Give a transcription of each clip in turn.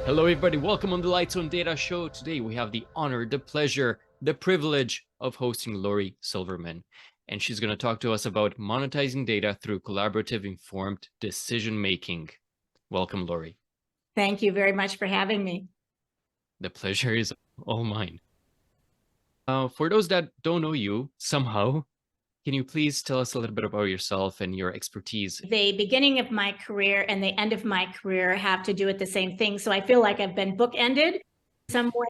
Hello, everybody. Welcome on the Lights on Data show. Today, we have the honor, the pleasure, the privilege of hosting Lori Silverman. And she's going to talk to us about monetizing data through collaborative informed decision-making. Welcome, Lori. Thank you very much for having me. The pleasure is all mine. For those that don't know you somehow, can you please tell us a little bit about yourself and your expertise? The beginning of my career and the end of my career have to do with the same thing. So I feel like I've been bookended somewhere.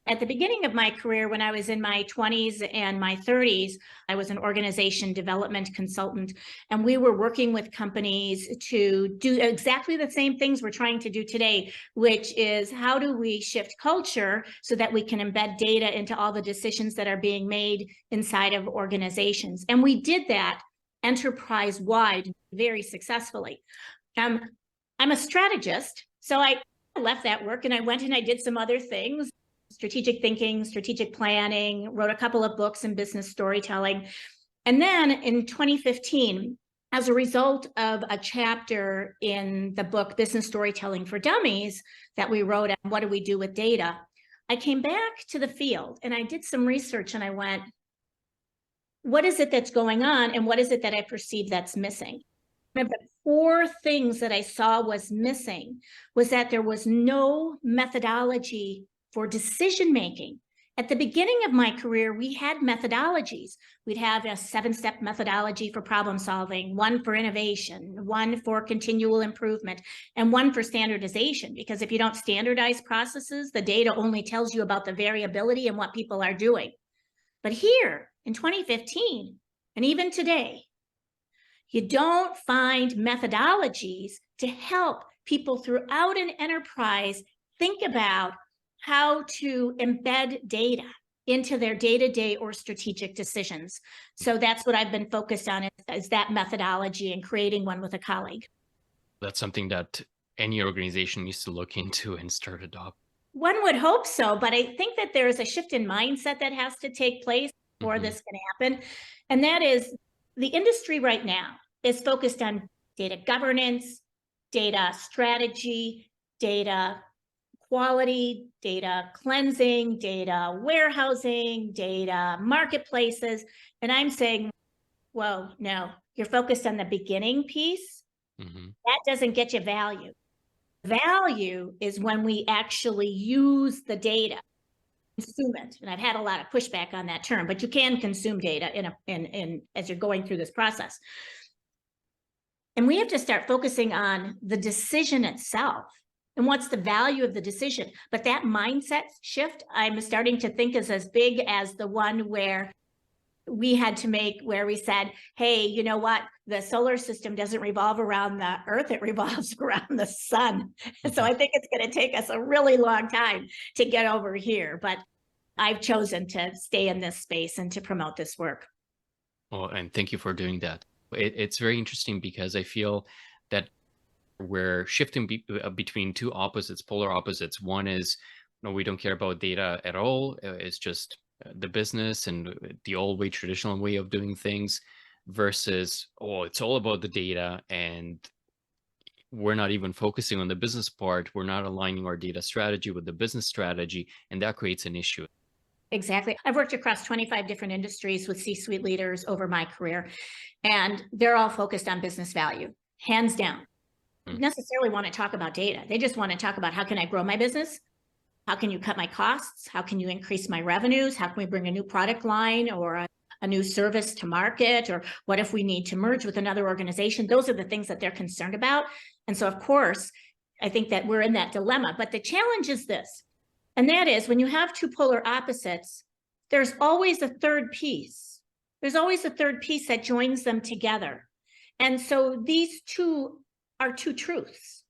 At the beginning of my career, when I was in my 20s and my 30s, I was an organization development consultant, and we were working with companies to do exactly the same things we're trying to do today, which is how do we shift culture so that we can embed data into all the decisions that are being made inside of organizations. And we did that enterprise-wide very successfully. I'm a strategist, so I left that work and I went and I did some other things. Strategic thinking, strategic planning, wrote a couple of books in business storytelling. And then in 2015, as a result of a chapter in the book, Business Storytelling for Dummies, that we wrote on what do we do with data, I came back to the field and I did some research and I went, what is it that's going on? And what is it that I perceive that's missing? One of the core things that I saw was missing was that there was no methodology for decision-making. At the beginning of my career, we had methodologies. We'd have a 7-step methodology for problem solving, one for innovation, one for continual improvement, and one for standardization. Because if you don't standardize processes, the data only tells you about the variability and what people are doing. But here in 2015, and even today, you don't find methodologies to help people throughout an enterprise think about how to embed data into their day-to-day or strategic decisions. So that's what I've been focused on is that methodology and creating one with a colleague. That's something that any organization needs to look into and start adopting. One would hope so, but I think that there is a shift in mindset that has to take place before this can happen. And that is the industry right now is focused on data governance, data strategy, data quality, data cleansing, data warehousing, data marketplaces. And I'm saying, whoa, no, you're focused on the beginning piece. That doesn't get you value. Value is when we actually use the data, consume it. And I've had a lot of pushback on that term, but you can consume data as you're going through this process. And we have to start focusing on the decision itself. And what's the value of the decision? But that mindset shift, I'm starting to think is as big as the one where we had to make, where we said, hey, you know what? The solar system doesn't revolve around the Earth, it revolves around the sun. And so I think it's going to take us a really long time to get over here. But I've chosen to stay in this space and to promote this work. Well, and thank you for doing that. It's very interesting because I feel that we're shifting between two opposites, polar opposites. One is, no, we don't care about data at all. It's just the business and the old way, traditional way of doing things, versus, oh, it's all about the data and we're not even focusing on the business part. We're not aligning our data strategy with the business strategy, and that creates an issue. Exactly. I've worked across 25 different industries with C-suite leaders over my career, and they're all focused on business value, hands down. Necessarily want to talk about data. They just want to talk about how can I grow my business? How can you cut my costs? How can you increase my revenues? How can we bring a new product line or a new service to market? Or what if we need to merge with another organization? Those are the things that they're concerned about. And so, of course, I think that we're in that dilemma. But the challenge is this, and that is when you have two polar opposites, there's always a third piece. There's always a third piece that joins them together. And so these two are two truths.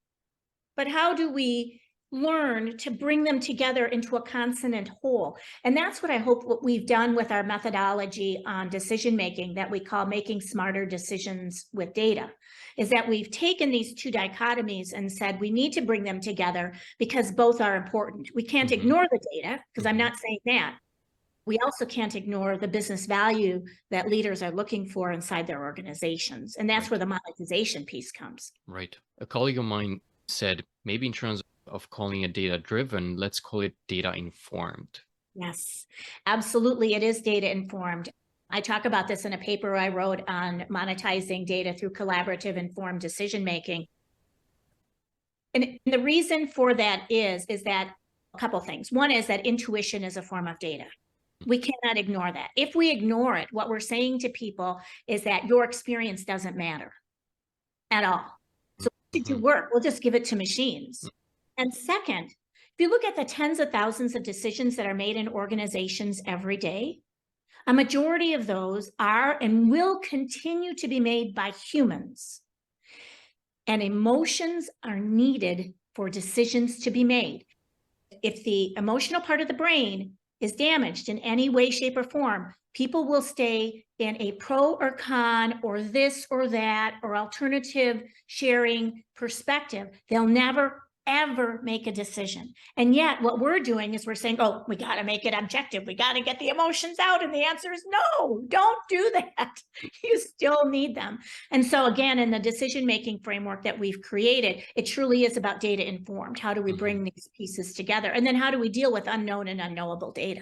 But how do we learn to bring them together into a consonant whole? And that's what I hope what we've done with our methodology on decision making that we call making smarter decisions with data, is that we've taken these two dichotomies and said we need to bring them together because both are important. We can't ignore the data, because I'm not saying that. We also can't ignore the business value that leaders are looking for inside their organizations. And that's where the monetization piece comes. Right. A colleague of mine said, maybe in terms of of calling it data driven, let's call it data informed. Yes, absolutely. It is data informed. I talk about this in a paper I wrote on monetizing data through collaborative informed decision making. And the reason for that is that a couple things. One is that intuition is a form of data. We cannot ignore that. If we ignore it, what we're saying to people is that your experience doesn't matter at all. So did you work? We'll just give it to machines. And second, if you look at the tens of thousands of decisions that are made in organizations every day, a majority of those are and will continue to be made by humans. And emotions are needed for decisions to be made. If the emotional part of the brain is damaged in any way, shape, or form, people will stay in a pro or con or this or that or alternative sharing perspective. They'll never, ever make a decision. And yet what we're doing is we're saying, oh, we got to make it objective. We got to get the emotions out. And the answer is no, don't do that. You still need them. And so again, in the decision-making framework that we've created, it truly is about data informed. How do we bring these pieces together? And then how do we deal with unknown and unknowable data?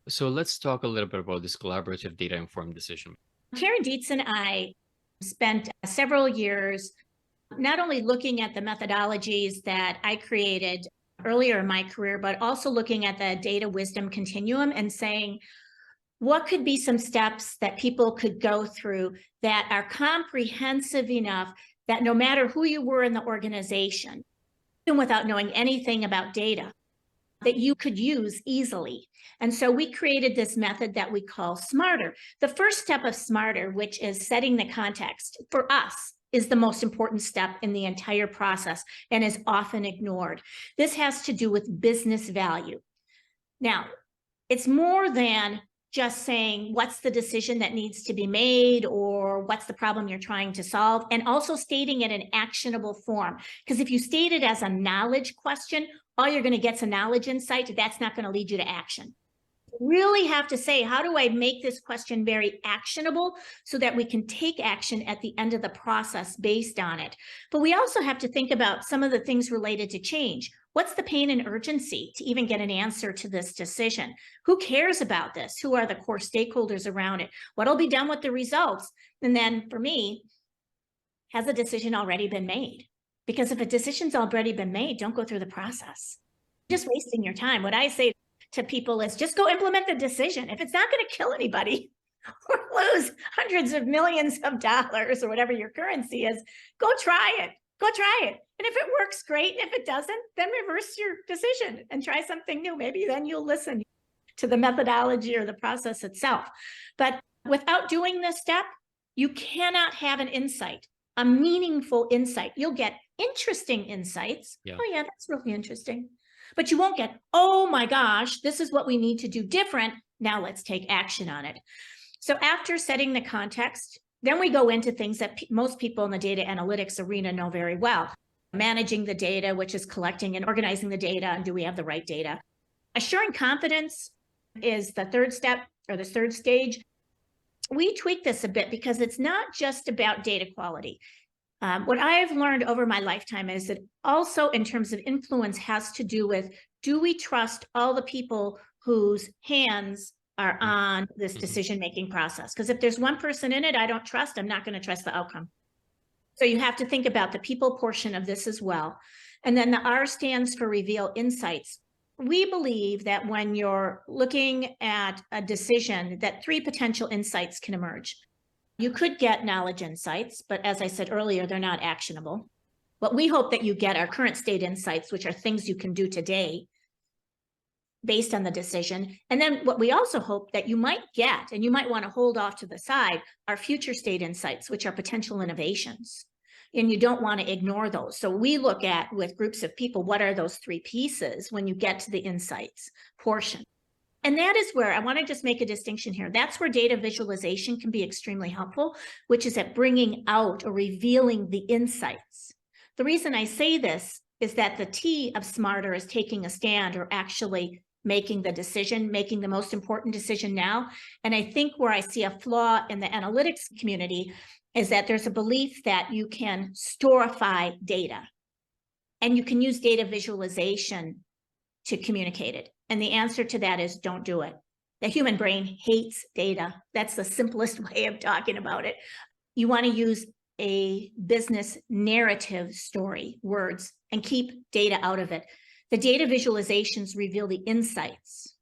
So let's talk a little bit about this collaborative data informed decision. Karen Dietz and I spent several years not only looking at the methodologies that I created earlier in my career, but also looking at the data wisdom continuum and saying, what could be some steps that people could go through that are comprehensive enough that no matter who you were in the organization, even without knowing anything about data, that you could use easily. And so we created this method that we call SMARTER. The first step of SMARTER, which is setting the context, for us, is the most important step in the entire process and is often ignored. This has to do with business value. Now, it's more than just saying what's the decision that needs to be made or what's the problem you're trying to solve, and also stating it in actionable form. Because if you state it as a knowledge question, all you're going to get is a knowledge insight. That's not going to lead you to action. Really have to say, how do I make this question very actionable so that we can take action at the end of the process based on it? But we also have to think about some of the things related to change. What's the pain and urgency to even get an answer to this decision? Who cares about this? Who are the core stakeholders around it? What'll be done with the results? And then for me, has a decision already been made? Because if a decision's already been made, don't go through the process. You're just wasting your time. What I say to people is just go implement the decision. If it's not going to kill anybody or lose hundreds of millions of dollars or whatever your currency is, go try it. Go try it. And if it works, great. And if it doesn't, then reverse your decision and try something new. Maybe then you'll listen to the methodology or the process itself. But without doing this step, you cannot have an insight, a meaningful insight. You'll get interesting insights. Yeah. Oh yeah, that's really interesting. But you won't get, oh my gosh, this is what we need to do different. Now let's take action on it. So after setting the context, then we go into things that most people in the data analytics arena know very well. Managing the data, which is collecting and organizing the data, and do we have the right data? Assuring confidence is the third step or the third stage. We tweak this a bit because it's not just about data quality. What I've learned over my lifetime is that also in terms of influence has to do with, do we trust all the people whose hands are on this decision-making process? Because if there's one person in it I don't trust, I'm not going to trust the outcome. So you have to think about the people portion of this as well. And then the R stands for reveal insights. We believe that when you're looking at a decision, that three potential insights can emerge. You could get knowledge insights, but as I said earlier, they're not actionable. What we hope that you get are current state insights, which are things you can do today based on the decision. And then what we also hope that you might get, and you might want to hold off to the side, are future state insights, which are potential innovations. And you don't want to ignore those. So we look at, with groups of people, what are those three pieces when you get to the insights portion? And that is where I want to just make a distinction here. That's where data visualization can be extremely helpful, which is at bringing out or revealing the insights. The reason I say this is that the T of SMARTER is taking a stand or actually making the decision, making the most important decision now. And I think where I see a flaw in the analytics community is that there's a belief that you can storify data. And you can use data visualization to communicate it. And the answer to that is don't do it. The human brain hates data. That's the simplest way of talking about it. You want to use a business narrative story, words, and keep data out of it. The data visualizations reveal the insights,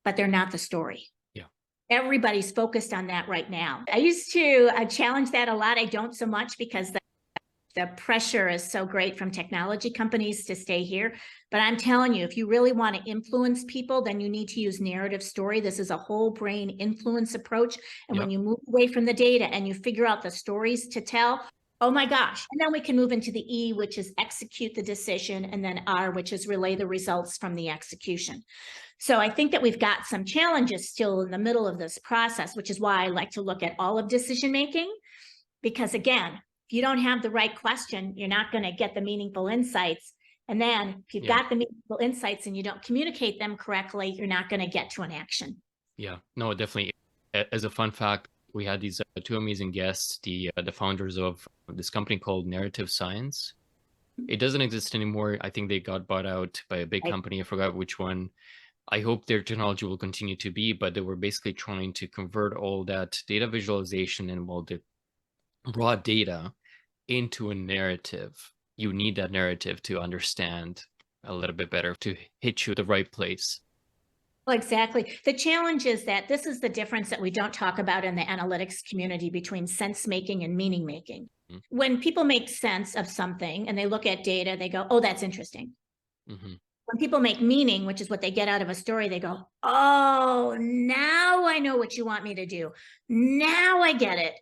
but they're not the story. Yeah. Everybody's focused on that right now. I used to challenge that a lot. I don't so much because the pressure is so great from technology companies to stay here. But I'm telling you, if you really want to influence people, then you need to use narrative story. This is a whole brain influence approach. And when you move away from the data and you figure out the stories to tell, oh my gosh. And then we can move into the E, which is execute the decision, and then R, which is relay the results from the execution. So I think that we've got some challenges still in the middle of this process, which is why I like to look at all of decision making. Because again, if you don't have the right question, you're not going to get the meaningful insights. And then if you've got the meaningful insights and you don't communicate them correctly, you're not going to get to an action. Yeah, no, definitely. As a fun fact, we had these two amazing guests, the founders of this company called Narrative Science. It doesn't exist anymore. I think they got bought out by a big company. I forgot which one. I hope their technology will continue to be, but they were basically trying to convert all that data visualization and all the raw data into a narrative. You need that narrative to understand a little bit better, to hit you the right place. Well, exactly. The challenge is that this is the difference that we don't talk about in the analytics community between sense making and meaning making. Mm-hmm. When people make sense of something and they look at data, they go, oh, that's interesting. Mm-hmm. When people make meaning, which is what they get out of a story, they go, oh, now I know what you want me to do. Now I get it.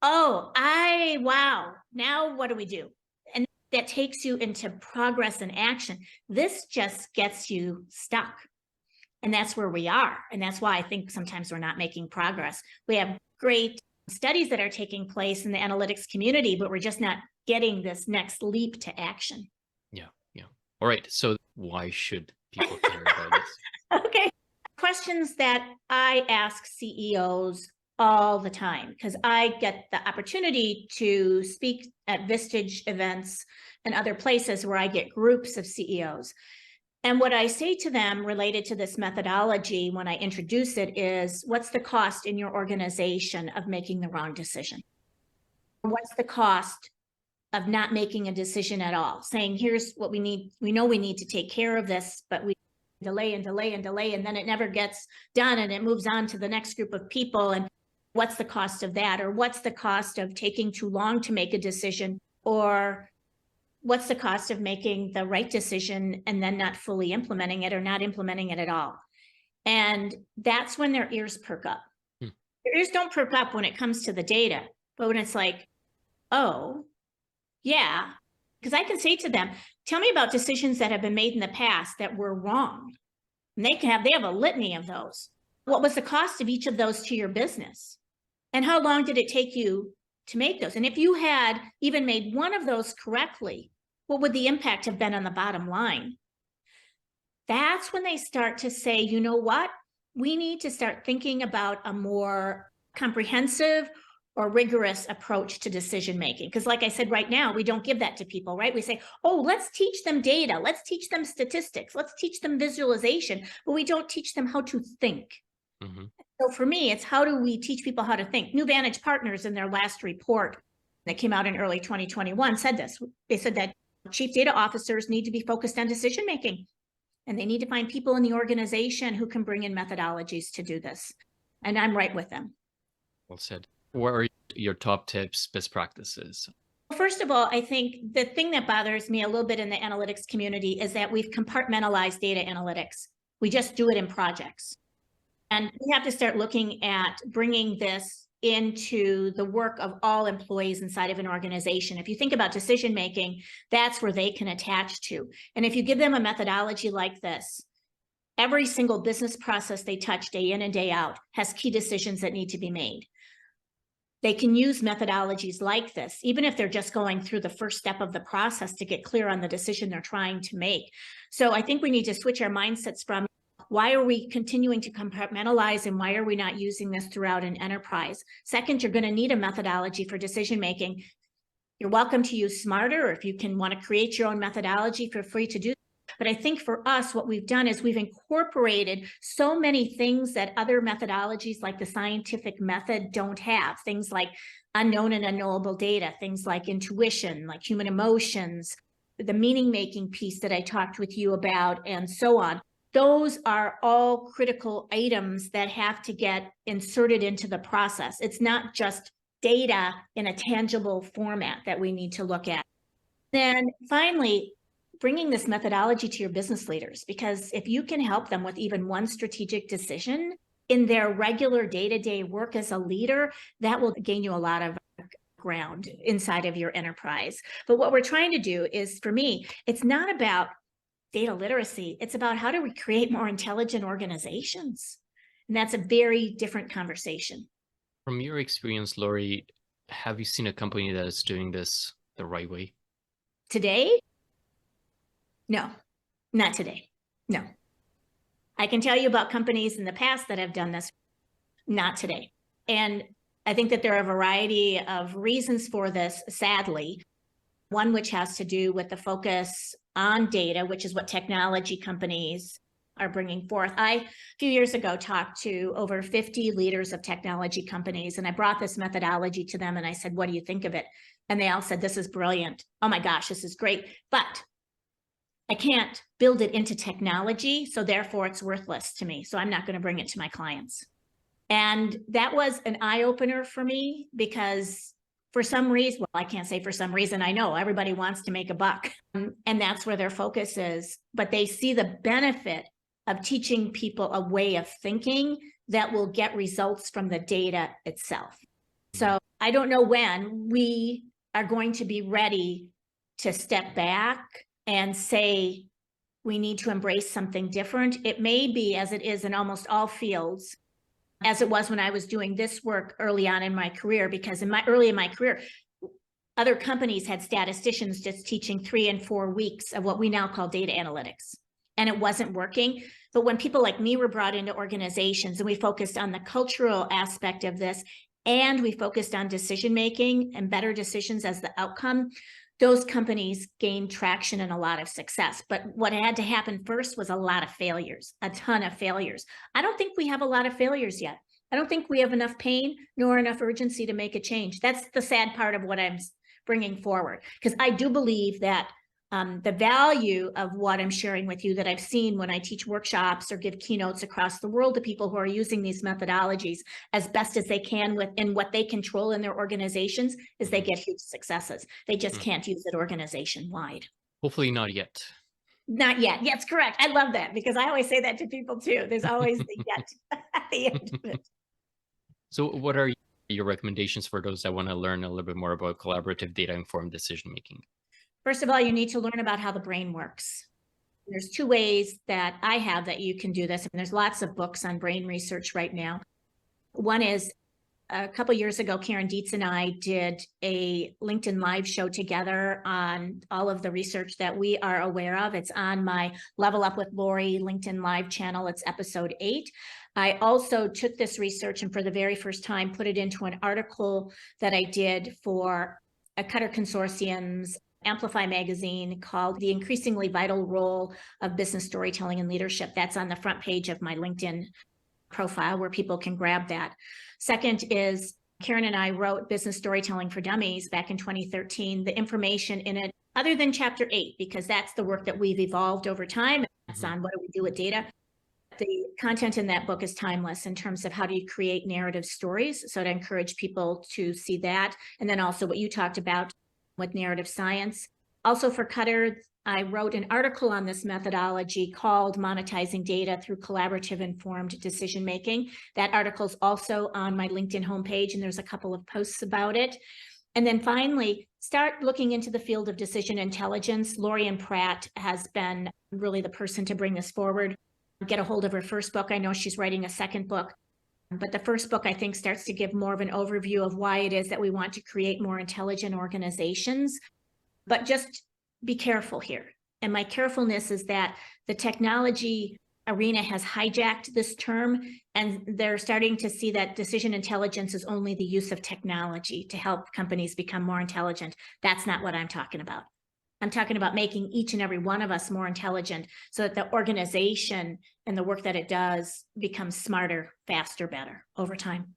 Oh, wow. Now what do we do? And that takes you into progress and action. This just gets you stuck. And that's where we are. And that's why I think sometimes we're not making progress. We have great studies that are taking place in the analytics community, but we're just not getting this next leap to action. Yeah. All right. So why should people care about this? Okay. Questions that I ask CEOs all the time, because I get the opportunity to speak at Vistage events and other places where I get groups of CEOs. And what I say to them related to this methodology when I introduce it is, what's the cost in your organization of making the wrong decision? What's the cost of not making a decision at all? Saying, here's what we need. We know we need to take care of this, but we delay and delay and delay, and then it never gets done and it moves on to the next group of people. And what's the cost of that? Or what's the cost of taking too long to make a decision? Or what's the cost of making the right decision and then not fully implementing it or not implementing it at all? And that's when their ears perk up. Their ears don't perk up when it comes to the data, but when it's like, oh, yeah, because I can say to them, tell me about decisions that have been made in the past that were wrong. And they have a litany of those. What was the cost of each of those to your business? And how long did it take you to make those? And if you had even made one of those correctly, what would the impact have been on the bottom line? That's when they start to say, you know what? We need to start thinking about a more comprehensive or rigorous approach to decision making. Because like I said, right now, we don't give that to people, right? We say, oh, let's teach them data. Let's teach them statistics. Let's teach them visualization, but we don't teach them how to think. Mm-hmm. So for me, it's how do we teach people how to think? New Vantage Partners in their last report that came out in early 2021 said this. They said that chief data officers need to be focused on decision making, and they need to find people in the organization who can bring in methodologies to do this. And I'm right with them. Well said. What are your top tips, best practices? First of all, I think the thing that bothers me a little bit in the analytics community is that we've compartmentalized data analytics. We just do it in projects. And we have to start looking at bringing this into the work of all employees inside of an organization. If you think about decision making, that's where they can attach to. And if you give them a methodology like this, every single business process they touch day in and day out has key decisions that need to be made. They can use methodologies like this, even if they're just going through the first step of the process to get clear on the decision they're trying to make. So I think we need to switch our mindsets from, why are we continuing to compartmentalize and why are we not using this throughout an enterprise? Second, you're going to need a methodology for decision making. You're welcome to use Smarter, or if you can want to create your own methodology, feel free to do. But I think for us, what we've done is we've incorporated so many things that other methodologies like the scientific method don't have. Things like unknown and unknowable data, things like intuition, like human emotions, the meaning-making piece that I talked with you about, and so on. Those are all critical items that have to get inserted into the process. It's not just data in a tangible format that we need to look at. Then finally, bringing this methodology to your business leaders, because if you can help them with even one strategic decision in their regular day-to-day work as a leader, that will gain you a lot of ground inside of your enterprise. But what we're trying to do is, for me, it's not about data literacy. It's about how do we create more intelligent organizations? And that's a very different conversation. From your experience, Lori, have you seen a company that is doing this the right way? Today? No, not today. No. I can tell you about companies in the past that have done this, not today. And I think that there are a variety of reasons for this, sadly. One which has to do with the focus on data, which is what technology companies are bringing forth. A few years ago, talked to over 50 leaders of technology companies, and I brought this methodology to them and I said, what do you think of it? And they all said, this is brilliant. Oh my gosh, this is great. But I can't build it into technology, so therefore it's worthless to me. So I'm not going to bring it to my clients. And that was an eye-opener for me, because for some reason, well, I can't say for some reason, I know everybody wants to make a buck, and that's where their focus is. But they see the benefit of teaching people a way of thinking that will get results from the data itself. So I don't know when we are going to be ready to step back and say, we need to embrace something different. It may be, as it is in almost all fields, as it was when I was doing this work early on in my career, because early in my career, other companies had statisticians just teaching 3 and 4 weeks of what we now call data analytics, and it wasn't working. But when people like me were brought into organizations and we focused on the cultural aspect of this, and we focused on decision-making and better decisions as the outcome, those companies gained traction and a lot of success. But what had to happen first was a lot of failures, a ton of failures. I don't think we have a lot of failures yet. I don't think we have enough pain nor enough urgency to make a change. That's the sad part of what I'm bringing forward, because I do believe that the value of what I'm sharing with you, that I've seen when I teach workshops or give keynotes across the world to people who are using these methodologies as best as they can within what they control in their organizations, is they get huge successes. They just can't use it organization-wide. Hopefully not yet. Not yet. Yes, correct. I love that, because I always say that to people too. There's always the yet at the end of it. So what are your recommendations for those that want to learn a little bit more about collaborative data-informed decision-making? First of all, you need to learn about how the brain works. There's 2 ways that I have that you can do this. And there's lots of books on brain research right now. One is, a couple of years ago, Karen Dietz and I did a LinkedIn Live show together on all of the research that we are aware of. It's on my Level Up with Lori LinkedIn Live channel. It's episode 8. I also took this research and for the very first time put it into an article that I did for a Cutter Consortium's Amplify magazine called The Increasingly Vital Role of Business Storytelling and Leadership. That's on the front page of my LinkedIn profile, where people can grab that. Second is, Karen and I wrote Business Storytelling for Dummies back in 2013. The information in it, other than chapter 8, because that's the work that we've evolved over time, that's on what do we do with data. The content in that book is timeless in terms of how do you create narrative stories. So I'd encourage people to see that. And then also what you talked about with narrative science. Also for Cutter, I wrote an article on this methodology called Monetizing Data Through Collaborative Informed Decision-Making. That article is also on my LinkedIn homepage, and there's a couple of posts about it. And then finally, start looking into the field of decision intelligence. Lori Ann Pratt has been really the person to bring this forward. Get a hold of her first book. I know she's writing a second book. But the first book, I think, starts to give more of an overview of why it is that we want to create more intelligent organizations. But just be careful here. And my carefulness is that the technology arena has hijacked this term, and they're starting to see that decision intelligence is only the use of technology to help companies become more intelligent. That's not what I'm talking about. I'm talking about making each and every one of us more intelligent so that the organization and the work that it does becomes smarter, faster, better over time.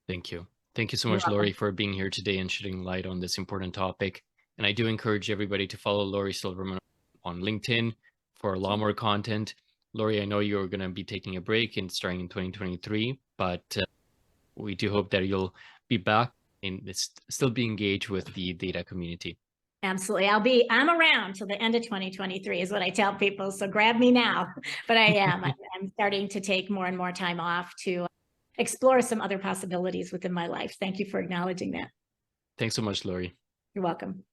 Thank you. Thank you so You're much, welcome. Lori, for being here today and shedding light on this important topic. And I do encourage everybody to follow Lori Silverman on LinkedIn for a lot more content. Lori, I know you're going to be taking a break and starting in 2023, but we do hope that you'll be back and still be engaged with the data community. Absolutely. I'm around till the end of 2023 is what I tell people. So grab me now. But I am. I'm starting to take more and more time off to explore some other possibilities within my life. Thank you for acknowledging that. Thanks so much, Lori. You're welcome.